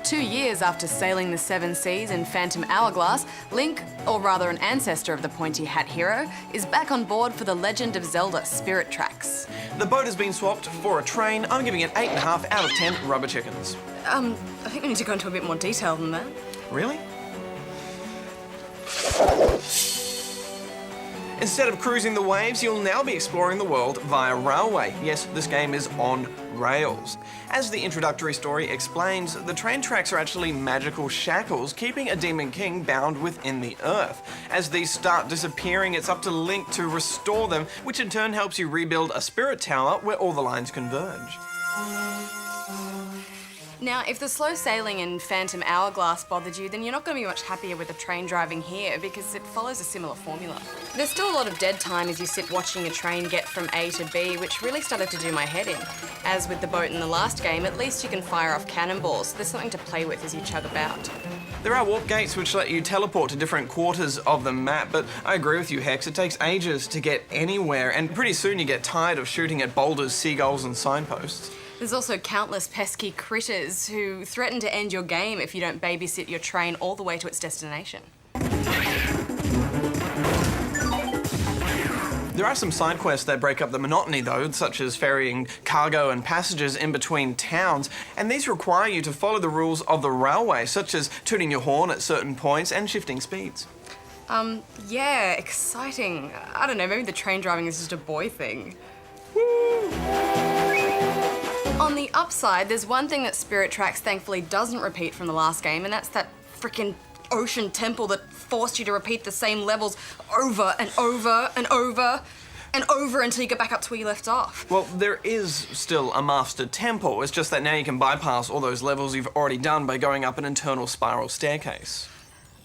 2 years after sailing the seven seas in Phantom Hourglass, Link, or rather an ancestor of the pointy hat hero, is back on board for the Legend of Zelda Spirit Tracks. The boat has been swapped for a train. I'm giving it 8.5 out of 10 rubber chickens. I think we need to go into a bit more detail than that. Really? Instead of cruising the waves, you'll now be exploring the world via railway. Yes, this game is on rails. As the introductory story explains, the train tracks are actually magical shackles keeping a demon king bound within the earth. As these start disappearing, it's up to Link to restore them, which in turn helps you rebuild a spirit tower where all the lines converge. Now, if the slow sailing in Phantom Hourglass bothered you, then you're not going to be much happier with the train driving here because it follows a similar formula. There's still a lot of dead time as you sit watching a train get from A to B, which really started to do my head in. As with the boat in the last game, at least you can fire off cannonballs, so there's something to play with as you chug about. There are warp gates which let you teleport to different quarters of the map, but I agree with you, Hex, it takes ages to get anywhere, and pretty soon you get tired of shooting at boulders, seagulls and signposts. There's also countless pesky critters who threaten to end your game if you don't babysit your train all the way to its destination. There are some side quests that break up the monotony though, such as ferrying cargo and passengers in between towns, and these require you to follow the rules of the railway, such as tooting your horn at certain points and shifting speeds. Yeah, exciting. I don't know, maybe the train driving is just a boy thing. Woo! On the upside, there's one thing that Spirit Tracks thankfully doesn't repeat from the last game, and that's that frickin' ocean temple that forced you to repeat the same levels over and over and over and over until you get back up to where you left off. Well, there is still a master temple. It's just that now you can bypass all those levels you've already done by going up an internal spiral staircase.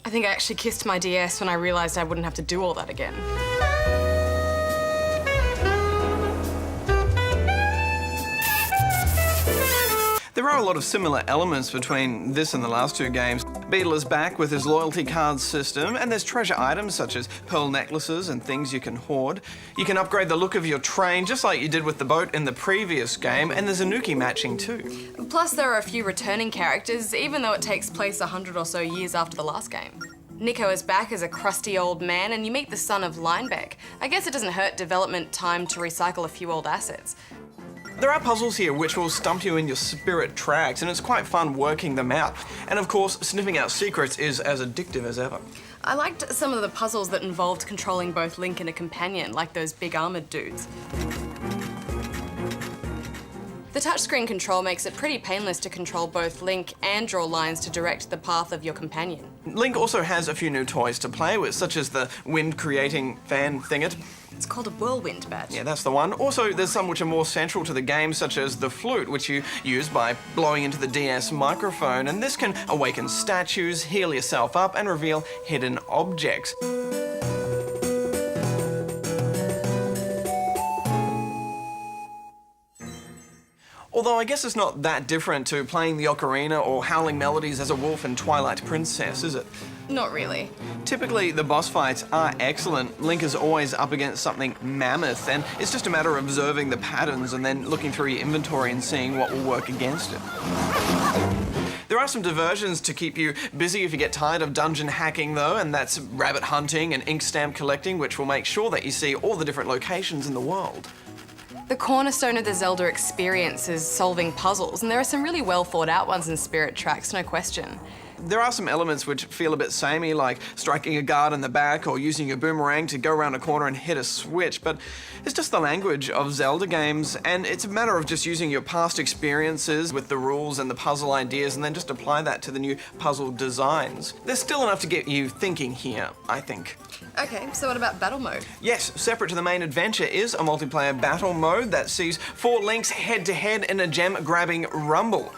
I think I actually kissed my DS when I realised I wouldn't have to do all that again. There are a lot of similar elements between this and the last two games. Beetle is back with his loyalty cards system, and there's treasure items such as pearl necklaces and things you can hoard. You can upgrade the look of your train just like you did with the boat in the previous game, and there's a Nuki matching too. Plus there are a few returning characters, even though it takes place 100 or so years after the last game. Nico is back as a crusty old man, and you meet the son of Linebeck. I guess it doesn't hurt development time to recycle a few old assets. There are puzzles here which will stump you in your spirit tracks, and it's quite fun working them out. And of course, sniffing out secrets is as addictive as ever. I liked some of the puzzles that involved controlling both Link and a companion, like those big armoured dudes. The touchscreen control makes it pretty painless to control both Link and draw lines to direct the path of your companion. Link also has a few new toys to play with, such as the wind-creating fan thinget. It's called a whirlwind badge. Yeah, that's the one. Also, there's some which are more central to the game, such as the flute, which you use by blowing into the DS microphone, and this can awaken statues, heal yourself up, and reveal hidden objects. Although I guess it's not that different to playing the ocarina or howling melodies as a wolf in Twilight Princess, is it? Not really. Typically, the boss fights are excellent. Link is always up against something mammoth, and it's just a matter of observing the patterns and then looking through your inventory and seeing what will work against it. There are some diversions to keep you busy if you get tired of dungeon hacking though, and that's rabbit hunting and ink stamp collecting, which will make sure that you see all the different locations in the world. The cornerstone of the Zelda experience is solving puzzles, and there are some really well thought out ones in Spirit Tracks, no question. There are some elements which feel a bit samey, like striking a guard in the back or using a boomerang to go around a corner and hit a switch, but it's just the language of Zelda games, and it's a matter of just using your past experiences with the rules and the puzzle ideas and then just apply that to the new puzzle designs. There's still enough to get you thinking here, I think. Okay, so what about battle mode? Yes, separate to the main adventure is a multiplayer battle mode that sees 4 Links head-to-head in a gem-grabbing rumble.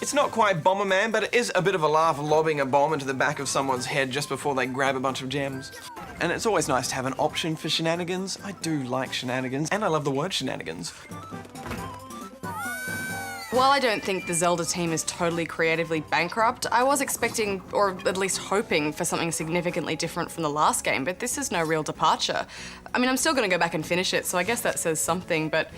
It's not quite Bomberman, but it is a bit of a laugh lobbing a bomb into the back of someone's head just before they grab a bunch of gems. And it's always nice to have an option for shenanigans. I do like shenanigans, and I love the word shenanigans. While I don't think the Zelda team is totally creatively bankrupt, I was expecting, or at least hoping, for something significantly different from the last game, but this is no real departure. I mean, I'm still gonna go back and finish it, so I guess that says something, but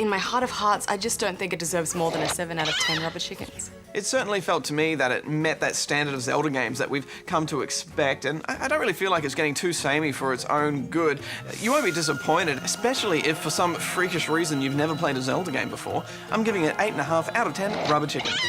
in my heart of hearts, I just don't think it deserves more than a 7 out of 10 rubber chickens. It certainly felt to me that it met that standard of Zelda games that we've come to expect, and I don't really feel like it's getting too samey for its own good. You won't be disappointed, especially if for some freakish reason you've never played a Zelda game before. I'm giving it 8.5 out of 10 rubber chickens.